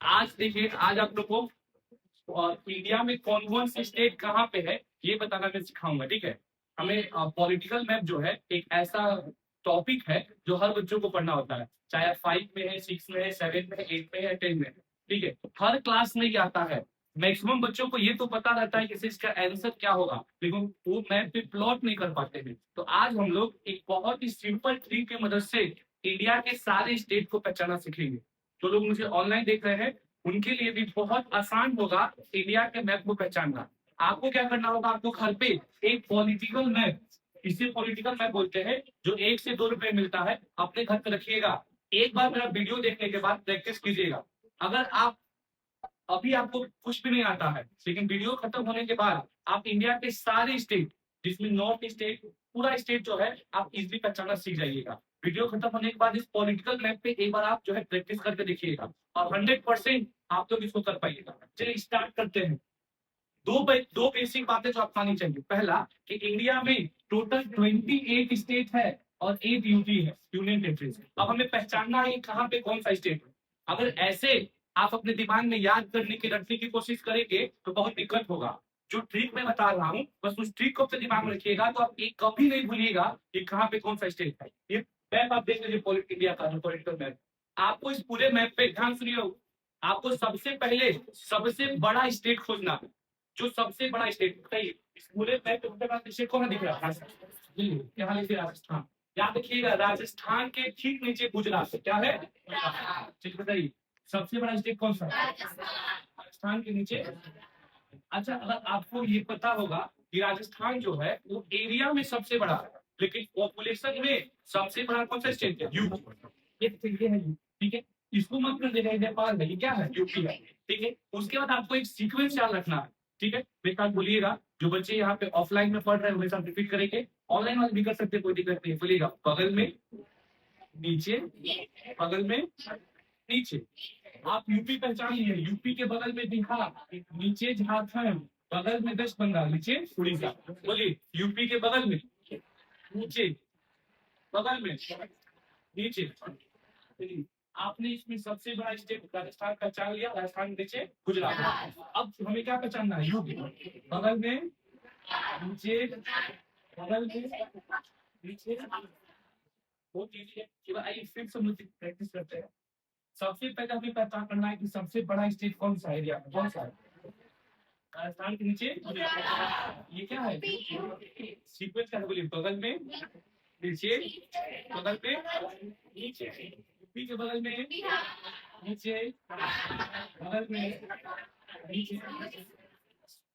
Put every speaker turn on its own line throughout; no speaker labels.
आज देखिए, आज आप लोग को और इंडिया में कौन कौन से स्टेट कहाँ पे है ये बताना मैं सिखाऊंगा। ठीक है, हमें पॉलिटिकल मैप जो है एक ऐसा टॉपिक है जो हर बच्चों को पढ़ना होता है, चाहे 5 में है, 6 में है, 7 में है, 8 में है, 10 में है। ठीक है, हर क्लास में ये आता है। मैक्सिमम बच्चों को ये तो पता रहता है कि इसका आंसर क्या होगा, लेकिन वो मैप पे प्लॉट नहीं कर पाते हैं। तो आज हम लोग एक बहुत ही सिंपल ट्रिक की मदद से इंडिया के सारे स्टेट को पहचाना सीखेंगे। जो लोग मुझे ऑनलाइन देख रहे हैं उनके लिए भी बहुत आसान होगा इंडिया के मैप को पहचानना। आपको क्या करना होगा, आपको घर पे एक पॉलिटिकल मैप, इसे पॉलिटिकल मैप बोलते हैं, जो 1 से 2 रुपए मिलता है, अपने घर पे रखिएगा। एक बार मेरा वीडियो देखने के बाद प्रैक्टिस कीजिएगा। अगर आप अभी आपको कुछ भी नहीं आता है, लेकिन वीडियो खत्म होने के बाद आप इंडिया के सारे स्टेट, जिसमें नॉर्थ स्टेट, पूरा स्टेट जो है आप इजिली पहचानना सीख जाइएगा। वीडियो खत्म होने के बाद इस पॉलिटिकल मैप पे एक बार आप जो है प्रैक्टिस करके देखिएगा और 100% आप लोग इसको कर पाइएगा। चलिए स्टार्ट करते हैं। दो बेसिक बातें जो आपको आनी चाहिए। पहला कि इंडिया में टोटल 28 स्टेट है और 8 यूटी है, यूनियन टेरिटरीज। अब हमें पहचानना है कहाँ पे कौन सा स्टेट है। अगर ऐसे आप अपने दिमाग में याद करने की रखने की कोशिश करेंगे तो बहुत दिक्कत होगा। जो ट्रिक मैं बता रहा हूँ बस उस ट्रिक को अपने दिमाग में रखिएगा, तो आप एक कभी नहीं भूलिएगा कि कहाँ पे कौन सा स्टेट है। ये मैप आप देख लीजिए, इंडिया का जो पॉलिटिकल मैप। आपको इस पूरे मैप पे ध्यान सुनिए, आपको सबसे पहले सबसे बड़ा स्टेट खोजना है। जो सबसे बड़ा स्टेट बताइए, इस पूरे मैप पे स्टेट कौन दिख रहा है? राजस्थान। यहाँ लिखिए राजस्थान। याद रखिएगा, राजस्थान के ठीक नीचे गुजरात क्या है? चलिए बताइए, सबसे बड़ा स्टेट कौन सा है? राजस्थान के नीचे। अच्छा, अगर आपको ये पता होगा कि राजस्थान जो है वो एरिया में सबसे बड़ा है, लेकिन पॉपुलेशन में सबसे बड़ा कौन सा स्टेट है? यूपी। ये है, ठीक है। इसको मत कर देना नेपाल है, ये क्या है? यूपी है। ठीक है, उसके बाद आपको एक सीक्वेंस याद रखना है। ठीक है, मेरे साथ बोलिएगा। जो बच्चे यहाँ पे ऑफलाइन में पढ़ रहे हैं मेरे साथ रिपीट करेंगे, ऑनलाइन वाले भी कर सकते हैं, कोई दिक्कत नहीं। बोलिएगा, बगल में, नीचे, बगल में, नीचे। आप यूपी पहचान लिए, यूपी के बगल में बिहार, नीचे झारखंड, बगल में वेस्ट बंगाल, नीचे उड़ीसा। बोलिए, यूपी के बगल में, नीचे, बगल में, नीचे। आपने इसमें सबसे बड़ा स्टेट राजस्थान पहचान लिया, राजस्थान नीचे गुजरात। अब हमें क्या पहचानना है? यूपी बगल में, नीचे, बगल में, नीचे। वो चीजें आइए फिर से मुझे प्रैक्टिस करते हैं। सबसे पहले हमें पता करना है कि सबसे बड़ा स्टेट कौन सा एरिया में, कौन सा है? राजस्थान के नीचे ये क्या है? सीक्वेंस क्या है? बोलिए, बगल में, नीचे, बगल में, नीचे। यूपी के बगल में, नीचे, बगल में, नीचे।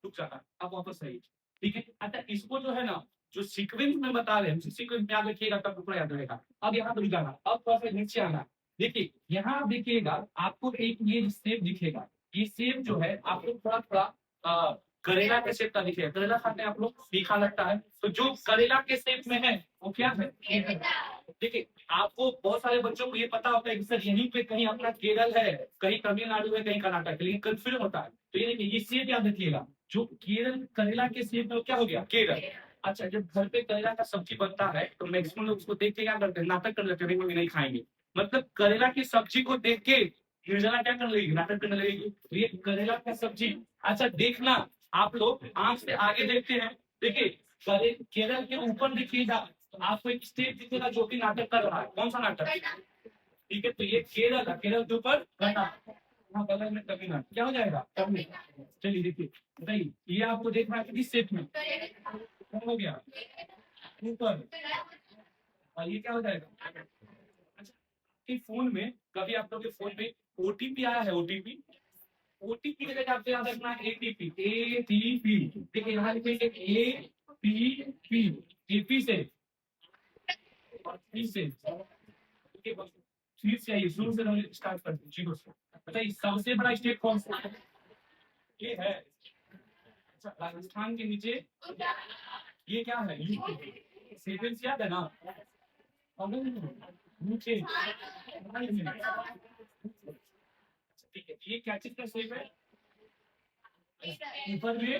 रुक जाना, अब वापस आइए। ठीक है, अच्छा इसको जो है ना, जो सीक्वेंस में बता रहे हैं उसी सीक्वेंस में याद रखिएगा, तब पूरा याद रहेगा। अब यहाँ पर जाना, अब थोड़ा सा नीचे आना। देखिए यहाँ आप देखिएगा, आपको एक ये शेप दिखेगा। ये शेप जो है आपको थोड़ा थोड़ा करेला के शेप का दिखेगा। करेला खाते हैं आप लोग, तीखा लगता है, तो जो करेला के शेप में है वो क्या है? देखिए, आपको बहुत सारे बच्चों को ये पता होता है कि सर यहीं पे कहीं अपना केरल है, कहीं तमिलनाडु है, कहीं कर्नाटक है, लेकिन कंफ्यूजन होता है। तो ये देखिए, ये शेप याद रखिएगा। जो केरल करेला के शेप में क्या हो गया? केरल। अच्छा, जब घर पे करेला का सब्जी बनता है तो मैक्सिमम लोग उसको देख के क्या करते हैं? नाटक कर लेते हैं, नहीं खाएंगे। मतलब करेला की सब्जी को देख के निर्जला क्या करने लगेगी? नाटक करने लगेगी। तो ये करेला का सब्जी। अच्छा देखना, आप लोग आंख से आगे देखते हैं, देखिए केरल के ऊपर देखिएगा तो आपको एक स्टेट दिखेगा जो कि नाटक कर रहा है। कौन सा नाटक? ठीक है, तो ये केरल है, केरल के ऊपर कर्नाटक, वहाँ बगल में तमिलनाडु, क्या हो जाएगा? तमिल। चलिए देखिए, बताइए ये आपको देखना है किस सेट में? कौन हो गया? ऊपर। और ये क्या हो जाएगा? अच्छा, कि फोन में कभी आप लोग के फोन में ओटीपी आया है? ओटीपी, ओटीपी की जगह आपको याद रखना है एटीपी, एटीपी। देखिए यहाँ लिखेंगे ए पी पी, एपी से और पी से। फिर से आइए, शुरू से हम स्टार्ट करते हैं, जीरो से। बताइए सबसे बड़ा स्टेट कौन सा है? ये है। अच्छा, राजस्थान के नीचे ये क्या है? यूपी। सीक्वेंस याद है ना? नीचे, ठीक है, ये क्या चीज का शेप है? ऊपर में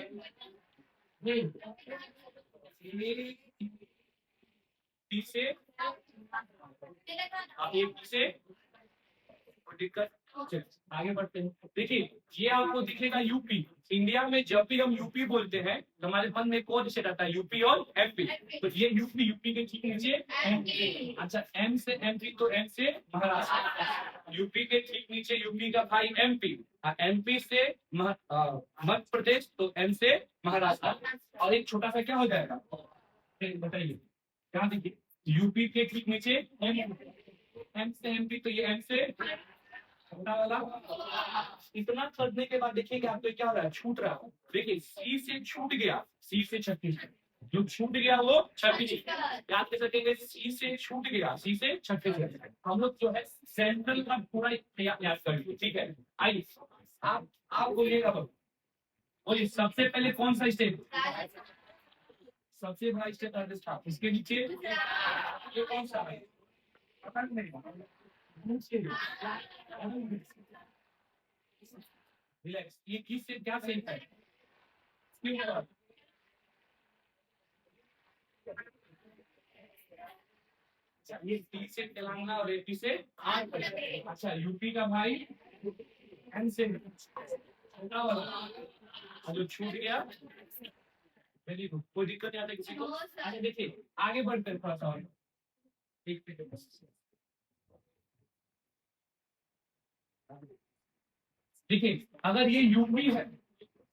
से, अब ये से दिक्कत चलिए, आगे बढ़ते हैं। देखिए, ये आपको दिखेगा यूपी। इंडिया में जब भी हम यूपी बोलते हैं तो हमारे मन में कौन से रहता है, यूपी और एमपी। तो ये यूपी, यूपी के ठीक नीचे एमपी। अच्छा, एम से एमपी, तो एम से महाराष्ट्र। यूपी के ठीक नीचे यूपी का भाई एमपी, और एमपी से मध्य प्रदेश, तो एम से महाराष्ट्र। और एक छोटा सा क्या हो जाएगा, बताइए क्या। देखिए, यूपी के ठीक नीचे एम से एमपी, तो ये एम से छोटा वाला। इतना करने के बाद देखिए आप, तो क्या हो रहा है, छूट रहा है। देखिए, सी से छूट गया, सी से छत्तीसगढ़, जो छूट गया वो छत्तीसगढ़। याद कर सकेंगे, सी से छूट गया, सी से छत्तीसगढ़। हम लोग जो है सेंट्रल का पूरा याद कर लिए, ठीक है। आइए, आप बोलिएगा, बोलिए सबसे पहले कौन सा स्टेट, सबसे बड़ा स्टेट राजस्थान, इसके नीचे ये कौन सा है, पता नहीं। रिलैक्स, ये किस से क्या सेम है, क्यों? अच्छा, ये टी से तेलंगाना और एपी से आंध्र प्रदेश। अच्छा, यूपी का भाई एन से छोटा वाला, और जो छूट गया, वेरी गुड, कोई दिक्कत नहीं आता किसी को। अच्छा, देखिए आगे बढ़ते हैं थोड़ा सा और। एक मिनट बस। देखिए, अगर ये यूपी है,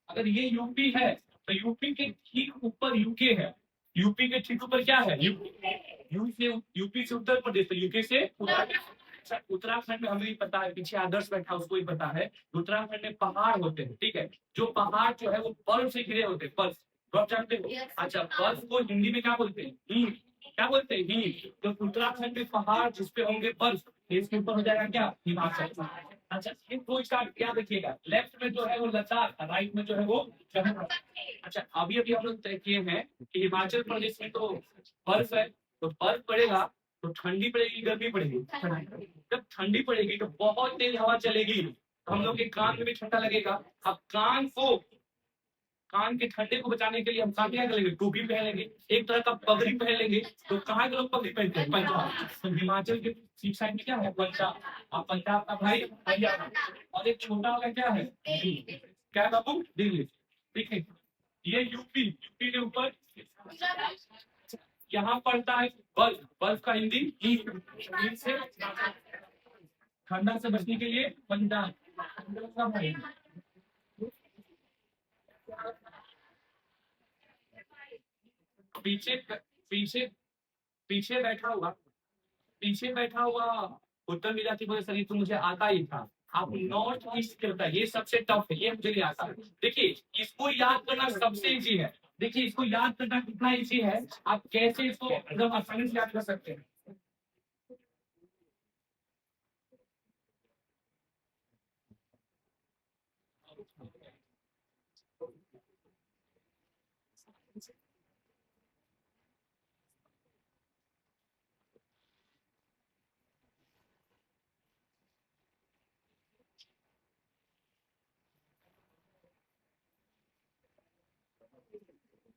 अगर ये यूपी है, तो यूपी के ठीक ऊपर यूके है। यूपी के ठीक ऊपर क्या है, यूपी से उत्तर प्रदेश, तो यूके से अच्छा, उत्तराखंड में हमें भी पता है, पीछे आदर्श बैठा उसको ही पता है। उत्तराखंड में पहाड़ होते हैं, ठीक है। जो पहाड़ जो है वो बर्फ से घिरे होते हैं, बर्फ, बर्फ जानते हो। अच्छा, बर्फ को हिंदी में क्या बोलते हैं, हिम। क्या बोलते हैं, हिम। तो उत्तराखंड में पहाड़ जिसपे होंगे बर्फ, इसके ऊपर हो जाएगा क्या, हिमाचल। अच्छा, ये दो स्टार्ट क्या देखिएगा, लेफ्ट में जो है वो लद्दाख, राइट में जो है वो जम्मू। अच्छा, अभी अभी हम लोग तय किए हैं कि हिमाचल प्रदेश में तो बर्फ है, तो बर्फ पड़ेगा तो ठंडी पड़ेगी, गर्मी पड़ेगी, जब ठंडी पड़ेगी तो बहुत तेज हवा चलेगी, तो हम लोग के कान में भी ठंडा लगेगा। अब कान के ठंडे को बचाने के लिए हम क्या करेंगे, टोपी पहन लेंगे, एक तरह का पगड़ी पहन लेंगे। तो कहाँ के लोग पगड़ी पहनते हैं, पंजाब। तो हिमाचल के सीट साइड में क्या है, पंजाब। और पंजाब का भाई हरियाणा, और एक छोटा वाला क्या है, दिल्ली। क्या है बाबू, दिल्ली, ठीक है। ये यूपी, यूपी के ऊपर यहाँ पड़ता है बर्फ, बर्फ का हिंदी हीट से, ठंडा से बचने के लिए पंजाब। का भाई पीछे पीछे पीछे बैठा हुआ, पीछे बैठा हुआ उत्तर गुजराती बोले सर, ये तो मुझे आता ही था। आप नॉर्थ ईस्ट के होता है, ये सबसे टफ है, ये मुझे नहीं आता। देखिए, इसको याद करना सबसे इजी है। देखिए, इसको याद करना कितना इजी है, आप कैसे इसको एकदम आसानी से याद कर सकते हैं।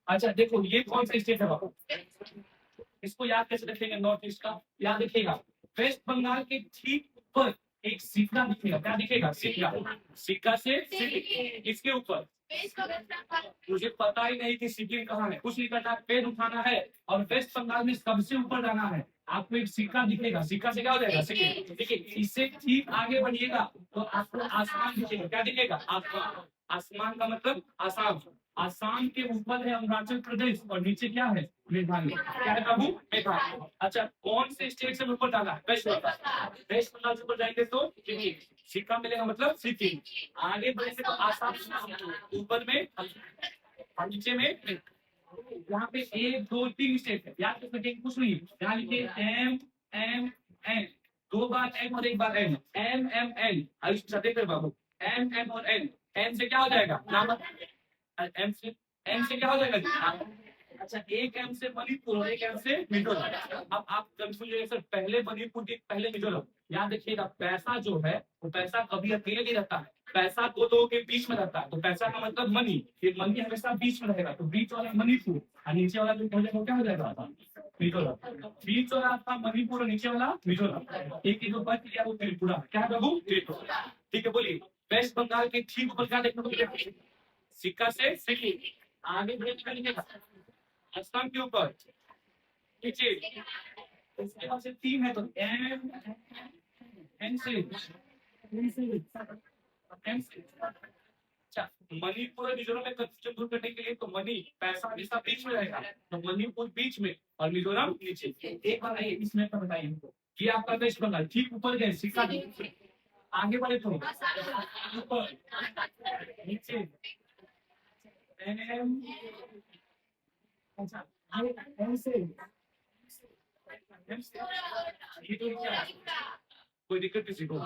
अच्छा, देखो ये कौन सा स्टेट है बाबू, इसको याद कैसे रखेंगे, नॉर्थ ईस्ट का याद रखिएगा। वेस्ट बंगाल के ठीक ऊपर एक सिक्का दिखेगा, क्या दिखेगा, सिक्का। सिक्का से इसके ऊपर, मुझे पता ही नहीं कि सिक्किम कहाँ है, कुछ नहीं करना, पेड़ उठाना है और वेस्ट बंगाल में सबसे ऊपर जाना है। आपको एक सिक्का दिखेगा, सिक्का से क्या हो जाएगा, सिक्किम। देखिए, इससे ठीक आगे बढ़िएगा तो आपको आसमान दिखेगा, क्या दिखेगा, आसमान। आसमान का मतलब आसाम। आसाम के ऊपर है अरुणाचल प्रदेश, और नीचे क्या है, मेघालय। क्या है बाबू, मेघालय। अच्छा, कौन से स्टेट से ऊपर जाना है, वेस्ट बंगाल। वेस्ट बंगाल से ऊपर जाएंगे तो सिक्का मिलेगा, मतलब सिक्किम। आगे बढ़ेंगे तो आसाम, ऊपर में और नीचे में। यहाँ पे एक दो तीन स्टेट है, याद कर सकेंगे, कुछ नहीं। यहाँ लिखिए एम एम एन, दो बार एम और एक बार एन, एम एम एन। देख बाबू, एम एम और एन, एन से क्या हो जाएगा, नाम। एम से क्या हो जाएगा जी? अच्छा, एक एम से मणिपुर और एक एम से मिजोरम। अब आप कंफ्यूज सर, पहले मणिपुर की पहले मिजोरम। याद रखिएगा, पैसा जो है वो पैसा कभी अकेले नहीं रहता है, पैसा दो लोगों के बीच में रहता है, तो पैसा का मतलब मनी, ये मनी हमेशा बीच में रहेगा, तो बीच वाला मणिपुर और नीचे वाला जो बोले वो क्या हो जाएगा, मिजोरम। बीच वाला आपका मणिपुर और नीचे वाला मिजोरम, एक ही जो बच गया वो त्रिपुरा। क्या प्रभु, त्रिपुरा। ठीक है, बोलिए। वेस्ट बंगाल के ठीक ऊपर क्या देखने को मिलेगा, सिक्का से सेकंड आगे बढ़ेगा, असम के ऊपर नीचे, इसके पास 3 है, तो एम एन से एम से। अच्छा, मणिपुर और मिजोरम में कंफ्यूजन दूर करने के लिए तो मनी पैसा हमेशा बीच में रहेगा, तो मणिपुर बीच में और मिजोरम नीचे। एक बार आइए इसमें पर बताइए हमको, ये आपका वेस्ट बंगाल ठीक ऊपर गए, सिक्का आगे बढ़े तो ऊपर नीचे एम। अच्छा, एम से ये तो क्या, कोई दिक्कत किसी को?